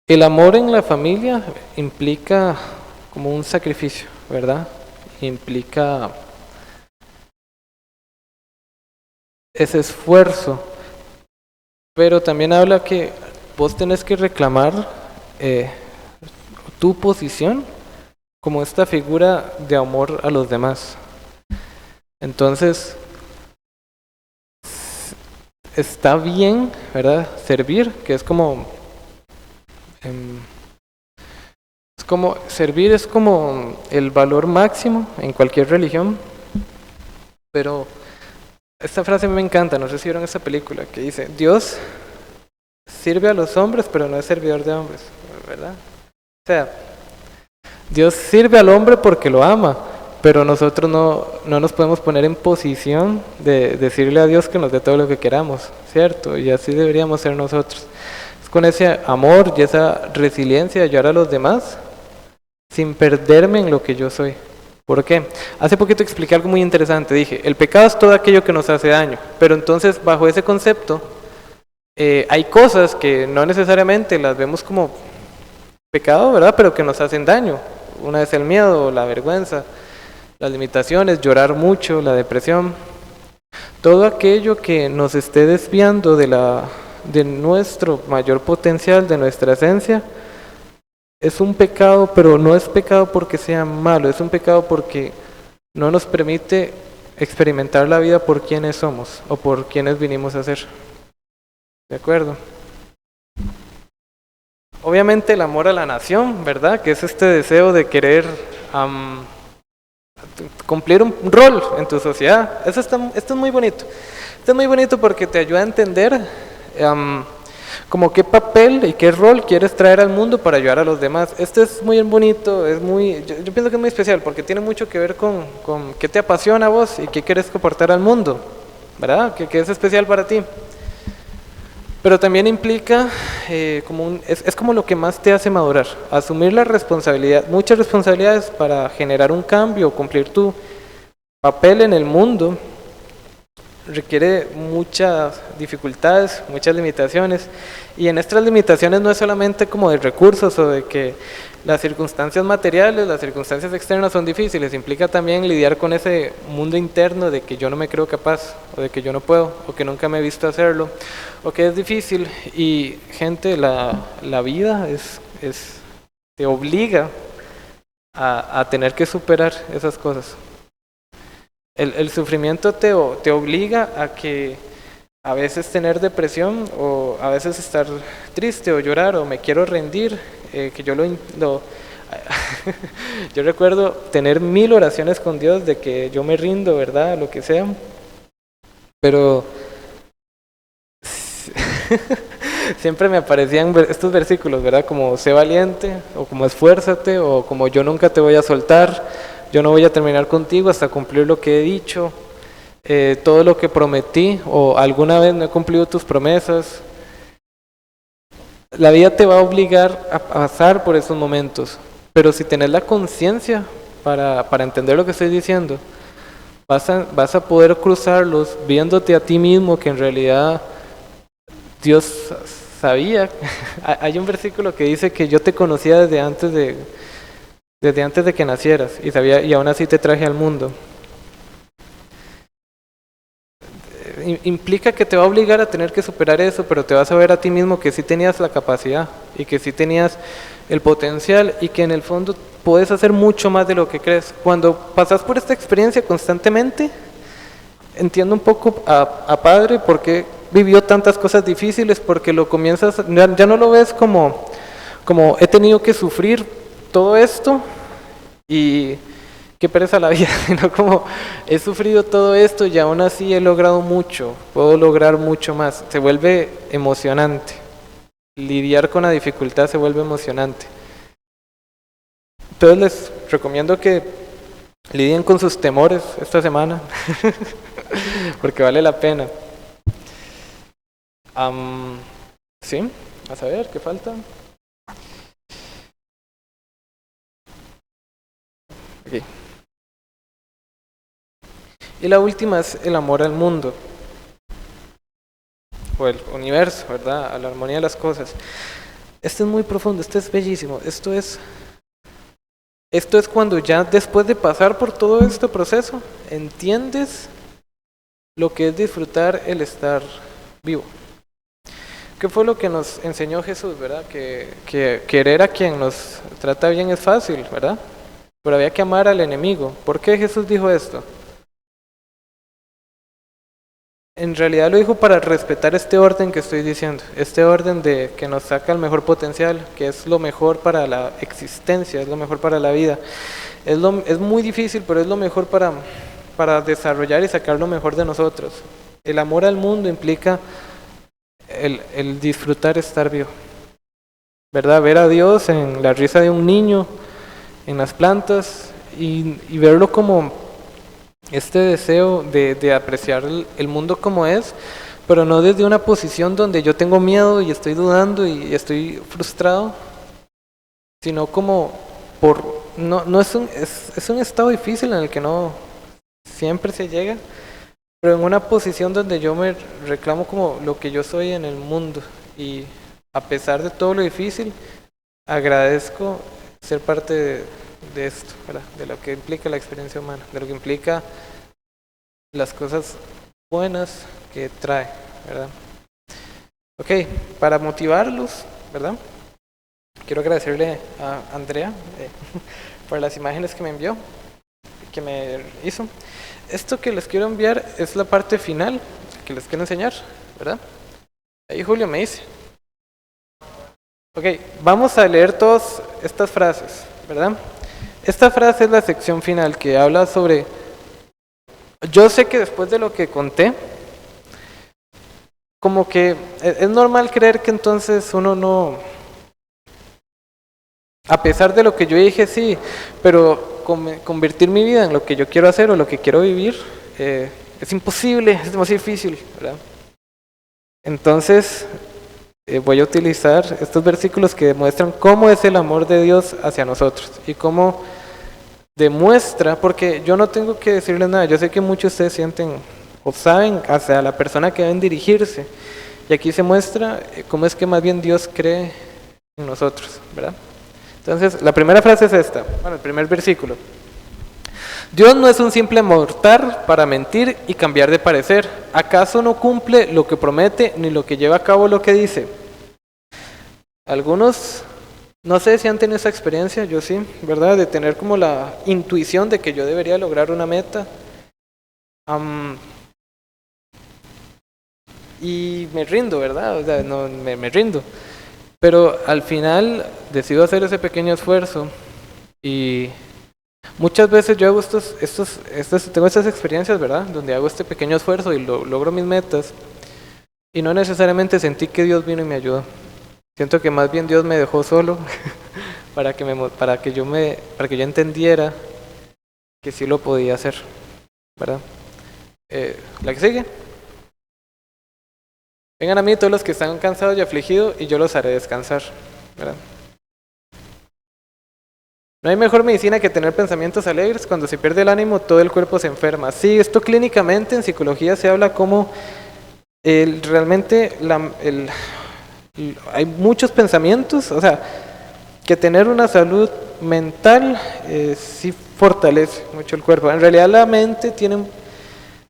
El amor en la familia implica como un sacrificio, ¿verdad? Implica ese esfuerzo, pero también habla que vos tenés que reclamar eh, tu posición como esta figura de amor a los demás. Entonces, está bien, ¿verdad? Servir, que es como servir es como el valor máximo en cualquier religión, pero esta frase me encanta, no sé si vieron esa película, que dice, Dios sirve a los hombres, pero no es servidor de hombres, ¿verdad? O sea, Dios sirve al hombre porque lo ama, pero nosotros no nos podemos poner en posición de decirle a Dios que nos dé todo lo que queramos, ¿cierto? Y así deberíamos ser nosotros. Es con ese amor y esa resiliencia de ayudar a los demás, sin perderme en lo que yo soy. ¿Por qué? Hace poquito expliqué algo muy interesante. Dije, el pecado es todo aquello que nos hace daño. Pero entonces, bajo ese concepto, hay cosas que no necesariamente las vemos como pecado, ¿verdad? Pero que nos hacen daño. Una es el miedo, la vergüenza, las limitaciones, llorar mucho, la depresión. Todo aquello que nos esté desviando de nuestro mayor potencial, de nuestra esencia, es un pecado, pero no es pecado porque sea malo, es un pecado porque no nos permite experimentar la vida por quienes somos o por quienes vinimos a ser. ¿De acuerdo? Obviamente el amor a la nación, ¿verdad? Que es este deseo de querer cumplir un rol en tu sociedad. Esto es muy bonito. Esto es muy bonito porque te ayuda a entender como qué papel y qué rol quieres traer al mundo para ayudar a los demás. Esto es muy bonito, yo pienso que es muy especial porque tiene mucho que ver con qué te apasiona a vos y qué quieres aportar al mundo, ¿verdad? Que es especial para ti. Pero también implica, es como lo que más te hace madurar, asumir la responsabilidad, muchas responsabilidades para generar un cambio, cumplir tu papel en el mundo, requiere muchas dificultades, muchas limitaciones, y en estas limitaciones no es solamente como de recursos o de que las circunstancias materiales, las circunstancias externas son difíciles, implica también lidiar con ese mundo interno de que yo no me creo capaz, o de que yo no puedo, o que nunca me he visto hacerlo, o que es difícil. Y gente, la vida te obliga a tener que superar esas cosas. El sufrimiento te obliga a que a veces tener depresión o a veces estar triste o llorar o me quiero rendir, que yo yo recuerdo tener 1000 oraciones con Dios de que yo me rindo, ¿verdad? Lo que sea, pero siempre me aparecían estos versículos, ¿verdad? Como sé valiente o como esfuérzate o como yo nunca te voy a soltar, yo no voy a terminar contigo hasta cumplir lo que he dicho. Todo lo que prometí o alguna vez no he cumplido tus promesas. La vida te va a obligar a pasar por esos momentos, pero si tenés la conciencia para entender lo que estoy diciendo, vas a poder cruzarlos viéndote a ti mismo que en realidad Dios sabía. Hay un versículo que dice que yo te conocía desde antes de que nacieras y sabía, y aún así te traje al mundo. Implica que te va a obligar a tener que superar eso, pero te vas a ver a ti mismo que sí tenías la capacidad y que sí tenías el potencial y que en el fondo puedes hacer mucho más de lo que crees. Cuando pasas por esta experiencia constantemente, entiendo un poco a Padre por qué vivió tantas cosas difíciles, porque lo comienzas, ya no lo ves como he tenido que sufrir todo esto y qué pereza la vida, sino como he sufrido todo esto y aún así he logrado mucho, puedo lograr mucho más. Se vuelve emocionante. Lidiar con la dificultad se vuelve emocionante. Entonces les recomiendo que lidien con sus temores esta semana, porque vale la pena. Sí, a saber, ¿qué falta? Okay. Y la última es el amor al mundo, o el universo, ¿verdad? A la armonía de las cosas. Esto es muy profundo, esto es bellísimo, esto es cuando ya después de pasar por todo este proceso, entiendes lo que es disfrutar el estar vivo. ¿Qué fue lo que nos enseñó Jesús, verdad? Que querer a quien nos trata bien es fácil, ¿verdad? Pero había que amar al enemigo. ¿Por qué Jesús dijo esto? En realidad lo dijo para respetar este orden que estoy diciendo, este orden de que nos saca el mejor potencial, que es lo mejor para la existencia, es lo mejor para la vida. Es muy difícil, pero es lo mejor para desarrollar y sacar lo mejor de nosotros. El amor al mundo implica el disfrutar estar vivo, ¿verdad? Ver a Dios en la risa de un niño, en las plantas y verlo como este deseo de apreciar el mundo como es, pero no desde una posición donde yo tengo miedo y estoy dudando y estoy frustrado, sino como no es un estado difícil en el que no siempre se llega, pero en una posición donde yo me reclamo como lo que yo soy en el mundo y a pesar de todo lo difícil, agradezco ser parte de esto, ¿verdad? De lo que implica la experiencia humana, de lo que implica las cosas buenas que trae, ¿verdad? Ok, para motivarlos, ¿verdad? Quiero agradecerle a Andrea por las imágenes que me envió, que me hizo. Esto que les quiero enviar es la parte final que les quiero enseñar, ¿verdad? Ahí Julio me dice. Ok, vamos a leer todas estas frases, ¿verdad? Esta frase es la sección final que habla sobre... Yo sé que después de lo que conté, como que es normal creer que entonces uno no... A pesar de lo que yo dije, sí, pero convertir mi vida en lo que yo quiero hacer o lo que quiero vivir es imposible, es demasiado difícil, ¿verdad? Entonces... voy a utilizar estos versículos que demuestran cómo es el amor de Dios hacia nosotros y cómo demuestra, porque yo no tengo que decirles nada, yo sé que muchos de ustedes sienten o saben hacia la persona que deben dirigirse, y aquí se muestra cómo es que más bien Dios cree en nosotros, ¿verdad? Entonces, la primera frase es esta, bueno, el primer versículo. Dios no es un simple mortal para mentir y cambiar de parecer. ¿Acaso no cumple lo que promete ni lo que lleva a cabo lo que dice? Algunos, no sé si han tenido esa experiencia, yo sí, ¿verdad? De tener como la intuición de que yo debería lograr una meta. Y me rindo, ¿verdad? O sea, no, me rindo. Pero al final decido hacer ese pequeño esfuerzo y... Muchas veces yo hago tengo estas experiencias, ¿verdad? Donde hago este pequeño esfuerzo y logro mis metas y no necesariamente sentí que Dios vino y me ayudó. Siento que más bien Dios me dejó solo para que yo entendiera que sí lo podía hacer, ¿verdad? La que sigue. Vengan a mí todos los que están cansados y afligidos y yo los haré descansar, ¿verdad? No hay mejor medicina que tener pensamientos alegres. Cuando se pierde el ánimo, todo el cuerpo se enferma. Sí, esto clínicamente en psicología se habla como realmente hay muchos pensamientos, o sea, que tener una salud mental sí fortalece mucho el cuerpo. En realidad la mente tiene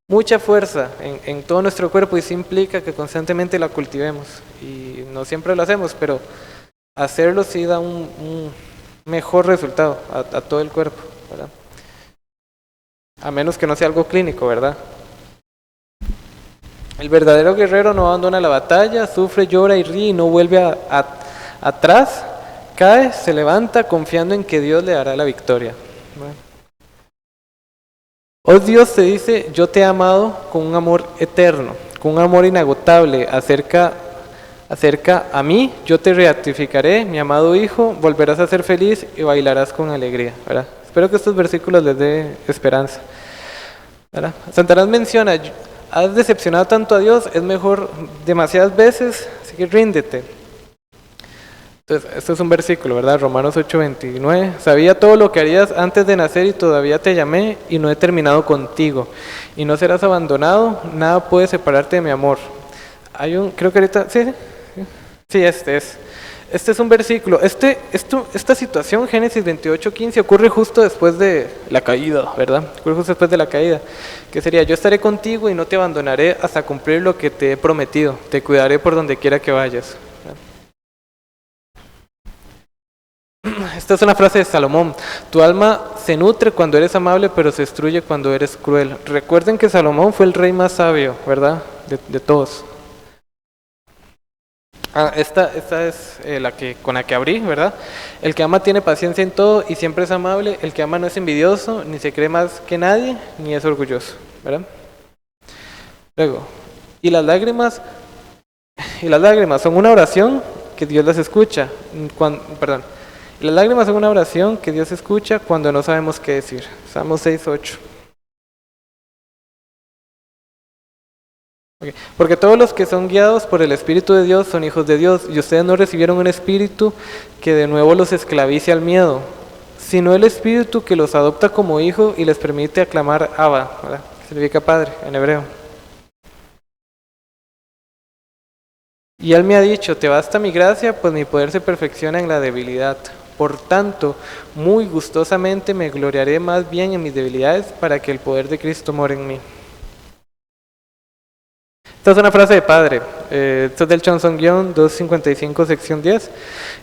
mucha fuerza en todo nuestro cuerpo y sí implica que constantemente la cultivemos. Y no siempre lo hacemos, pero hacerlo sí da un mejor resultado a todo el cuerpo, ¿verdad? A menos que no sea algo clínico, ¿verdad? El verdadero guerrero no abandona la batalla, sufre, llora y ríe y no vuelve atrás, cae, se levanta confiando en que Dios le dará la victoria. Bueno. Hoy Dios te dice, yo te he amado con un amor eterno, con un amor inagotable, acerca acerca a mí, yo te ratificaré, mi amado hijo, volverás a ser feliz y bailarás con alegría, ¿verdad? Espero que estos versículos les dé esperanza, ¿verdad? Santarán menciona, has decepcionado tanto a Dios, es mejor demasiadas veces, así que ríndete. Entonces, este es un versículo, ¿verdad? Romanos 8:29. Sabía todo lo que harías antes de nacer y todavía te llamé y no he terminado contigo. Y no serás abandonado, nada puede separarte de mi amor. Hay un, creo que ahorita, sí, este es un versículo. Esta situación, Génesis 28:15, ocurre justo después de la caída, ¿verdad? Ocurre justo después de la caída. Que sería, yo estaré contigo y no te abandonaré hasta cumplir lo que te he prometido. Te cuidaré por donde quiera que vayas. Esta es una frase de Salomón. Tu alma se nutre cuando eres amable, pero se destruye cuando eres cruel. Recuerden que Salomón fue el rey más sabio, ¿verdad? De todos. Esta es con la que abrí, ¿verdad? El que ama tiene paciencia en todo y siempre es amable. El que ama no es envidioso, ni se cree más que nadie, ni es orgulloso, ¿verdad? Luego, y las lágrimas son una oración que Dios las escucha. Las lágrimas son una oración que Dios escucha cuando no sabemos qué decir. Salmos 6:8. Okay. Porque todos los que son guiados por el Espíritu de Dios son hijos de Dios, y ustedes no recibieron un espíritu que de nuevo los esclavice al miedo, sino el Espíritu que los adopta como hijo y les permite aclamar Abba, ¿verdad? Que significa Padre en hebreo. Y Él me ha dicho, te basta mi gracia, pues mi poder se perfecciona en la debilidad. Por tanto, muy gustosamente me gloriaré más bien en mis debilidades para que el poder de Cristo more en mí. Esta es una frase de Padre, esto es del Chansong-gyeon 255, sección 10.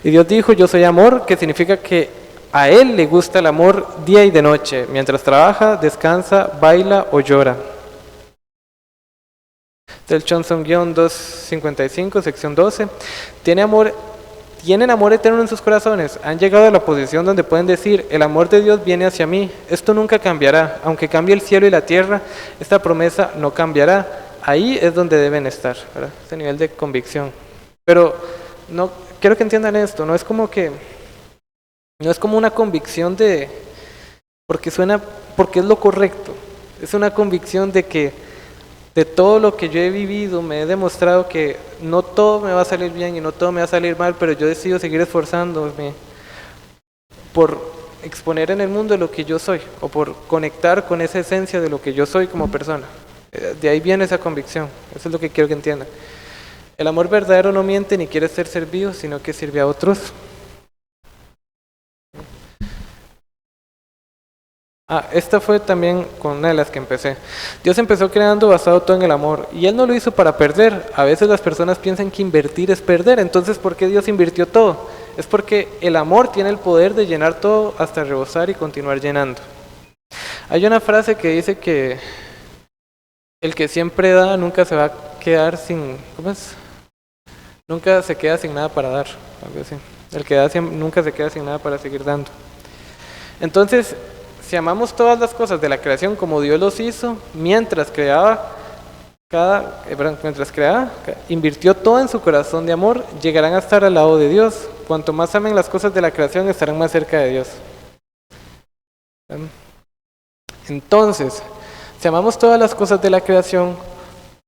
Y Dios dijo, yo soy amor, que significa que a Él le gusta el amor día y de noche, mientras trabaja, descansa, baila o llora. Del Chansong-gyeon 255, sección 12. Tienen amor eterno en sus corazones, han llegado a la posición donde pueden decir, el amor de Dios viene hacia mí, esto nunca cambiará, aunque cambie el cielo y la tierra, esta promesa no cambiará. Ahí es donde deben estar, ¿verdad? Este nivel de convicción. Pero no quiero que entiendan esto, no es como una convicción porque es lo correcto. Es una convicción de que de todo lo que yo he vivido me he demostrado que no todo me va a salir bien y no todo me va a salir mal, pero yo decido seguir esforzándome por exponer en el mundo lo que yo soy o por conectar con esa esencia de lo que yo soy como persona. De ahí viene esa convicción, eso es lo que quiero que entiendan. El amor verdadero no miente ni quiere ser servido, sino que sirve a otros. Esta fue también con una de las que empecé. Dios empezó creando basado todo en el amor, y Él no lo hizo para perder. A veces las personas piensan que invertir es perder, entonces ¿por qué Dios invirtió todo? Es porque el amor tiene el poder de llenar todo hasta rebosar y continuar llenando. Hay una frase que dice que el que siempre da nunca se va a quedar sin... ¿Cómo es? Nunca se queda sin nada para dar, algo así. El que da nunca se queda sin nada para seguir dando. Entonces, si amamos todas las cosas de la creación como Dios los hizo, mientras invirtió todo en su corazón de amor, llegarán a estar al lado de Dios. Cuanto más amen las cosas de la creación, estarán más cerca de Dios. Entonces, si amamos todas las cosas de la creación,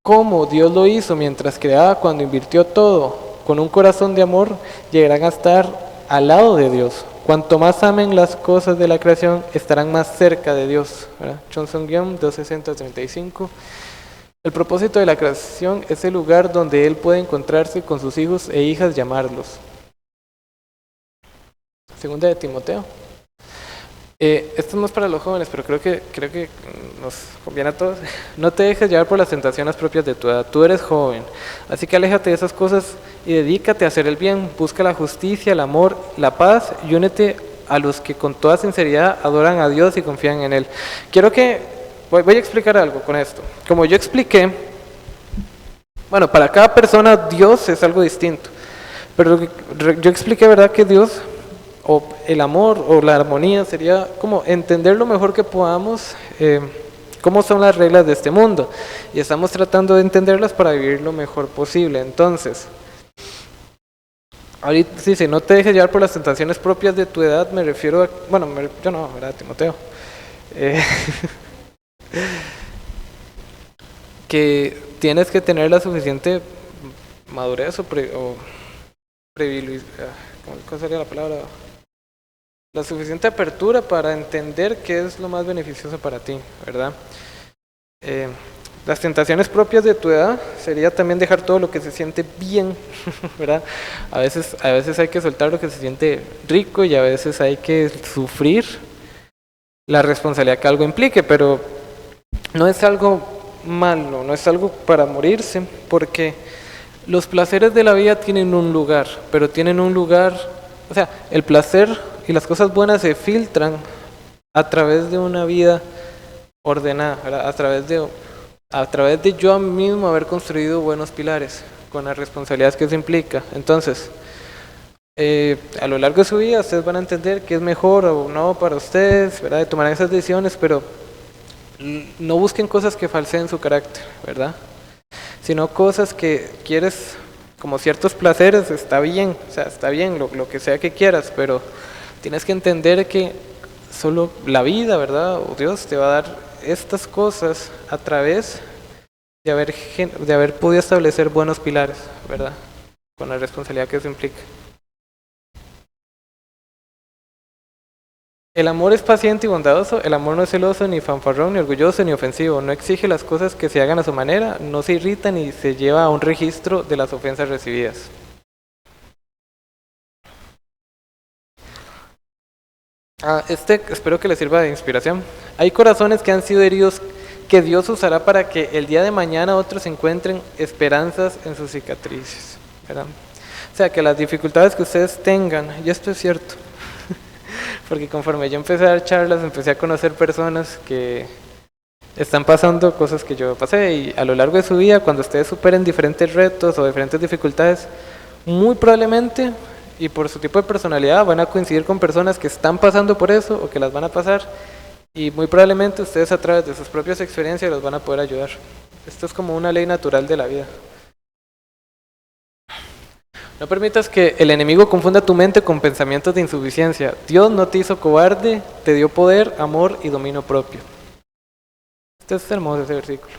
como Dios lo hizo mientras creaba, cuando invirtió todo con un corazón de amor, llegarán a estar al lado de Dios. Cuanto más amen las cosas de la creación, estarán más cerca de Dios. Chansong-gyeon 260-35. El propósito de la creación es el lugar donde Él puede encontrarse con sus hijos e hijas y amarlos. Segunda de Timoteo. Esto no es para los jóvenes, pero creo que nos conviene a todos. No te dejes llevar por las tentaciones propias de tu edad. Tú eres joven, así que aléjate de esas cosas y dedícate a hacer el bien. Busca la justicia, el amor, la paz y únete a los que con toda sinceridad adoran a Dios y confían en Él. Voy a explicar algo con esto. Como yo expliqué, bueno, para cada persona Dios es algo distinto. Pero yo expliqué, ¿verdad?, que Dios... o el amor o la armonía sería como entender lo mejor que podamos cómo son las reglas de este mundo, y estamos tratando de entenderlas para vivir lo mejor posible. Entonces, Ahorita, sí, sí, no te dejes llevar por las tentaciones propias de tu edad, me refiero a, bueno, yo no, ¿verdad, Timoteo? Eh, que tienes que tener la suficiente madurez o ¿cómo sería la palabra? La suficiente apertura para entender qué es lo más beneficioso para ti, ¿verdad? Eh, las tentaciones propias de tu edad sería también dejar todo lo que se siente bien, ¿verdad? A veces hay que soltar lo que se siente rico y a veces hay que sufrir la responsabilidad que algo implique, pero no es algo malo, no es algo para morirse, porque los placeres de la vida tienen un lugar, pero tienen un lugar, o sea, el placer y las cosas buenas se filtran a través de una vida ordenada, ¿verdad? A través de yo mismo haber construido buenos pilares, con las responsabilidades que eso implica. Entonces, a lo largo de su vida ustedes van a entender qué es mejor o no para ustedes, ¿verdad? Tomarán esas decisiones, pero no busquen cosas que falseen su carácter, ¿verdad? Sino cosas que quieres, como ciertos placeres, está bien, o sea, está bien lo que sea que quieras, pero tienes que entender que solo la vida, ¿verdad? O Dios te va a dar estas cosas a través de haber podido establecer buenos pilares, ¿verdad? Con la responsabilidad que eso implica. El amor es paciente y bondadoso, el amor no es celoso, ni fanfarrón, ni orgulloso, ni ofensivo, no exige las cosas que se hagan a su manera, no se irrita ni se lleva a un registro de las ofensas recibidas. Espero que les sirva de inspiración. Hay corazones que han sido heridos que Dios usará para que el día de mañana otros encuentren esperanzas en sus cicatrices, ¿verdad? O sea, que las dificultades que ustedes tengan, y esto es cierto, porque conforme yo empecé a dar charlas, empecé a conocer personas que están pasando cosas que yo pasé, y a lo largo de su vida, cuando ustedes superen diferentes retos o diferentes dificultades, muy probablemente, y por su tipo de personalidad, van a coincidir con personas que están pasando por eso o que las van a pasar, y muy probablemente ustedes a través de sus propias experiencias los van a poder ayudar. Esto es como una ley natural de la vida. No permitas que el enemigo confunda tu mente con pensamientos de insuficiencia. Dios no te hizo cobarde, te dio poder, amor y dominio propio. Este es hermoso ese versículo.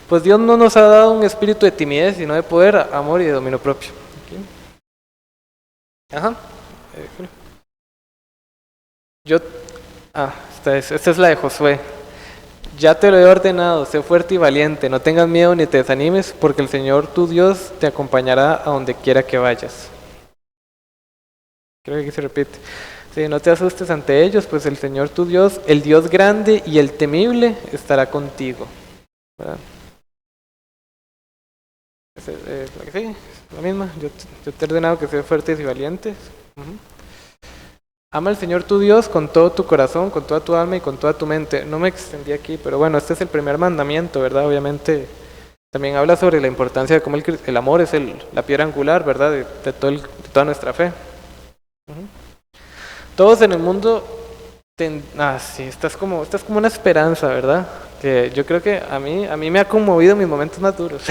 Pues Dios no nos ha dado un espíritu de timidez, sino de poder, amor y de dominio propio. Ajá. Esta es la de Josué. Ya te lo he ordenado, sé fuerte y valiente, no tengas miedo ni te desanimes, porque el Señor tu Dios te acompañará a donde quiera que vayas. Creo que aquí se repite. Sí, no te asustes ante ellos, pues el Señor tu Dios, el Dios grande y el temible, estará contigo. ¿Verdad? Sí, la misma. Yo te he ordenado que seas fuertes y valientes. Ama al Señor tu Dios con todo tu corazón, con toda tu alma y con toda tu mente. No me extendí aquí, pero bueno, este es el primer mandamiento, ¿verdad? Obviamente también habla sobre la importancia de cómo el amor es la piedra angular, ¿verdad? De toda nuestra fe. Todos en el mundo, sí, esta es como una esperanza, ¿verdad? Que yo creo que a mí me ha conmovido en mis momentos más duros.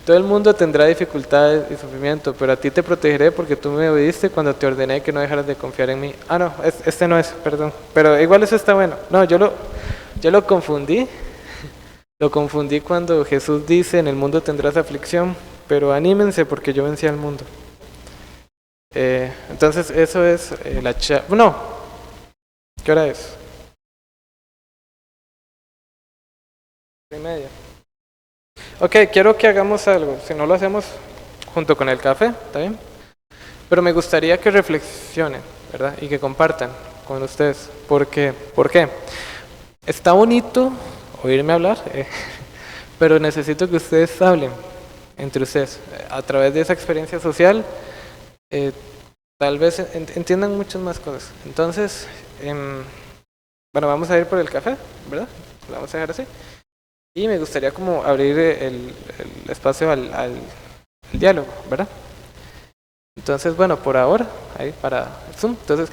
Todo el mundo tendrá dificultades y sufrimiento, pero a ti te protegeré porque tú me obediste cuando te ordené que no dejaras de confiar en mí. No, este no es, perdón. Pero igual eso está bueno. No, yo lo confundí. Lo confundí cuando Jesús dice, en el mundo tendrás aflicción, pero anímense porque yo vencí al mundo. Entonces eso es la charla. No, ¿qué hora es? 3:30. Ok, quiero que hagamos algo. Si no lo hacemos junto con el café, ¿está bien? Pero me gustaría que reflexionen, ¿verdad? Y que compartan con ustedes. ¿Por qué? Está bonito oírme hablar, pero necesito que ustedes hablen entre ustedes. A través de esa experiencia social, tal vez entiendan muchas más cosas. Entonces, bueno, vamos a ir por el café, ¿verdad? Lo vamos a dejar así. Y me gustaría como abrir el espacio al diálogo, ¿verdad? Entonces, bueno, por ahora, ahí para Zoom. Entonces,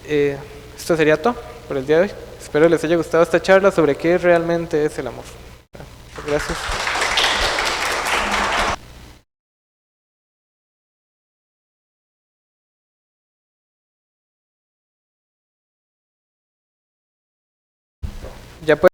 esto sería todo por el día de hoy. Espero les haya gustado esta charla sobre qué realmente es el amor. Gracias. Ya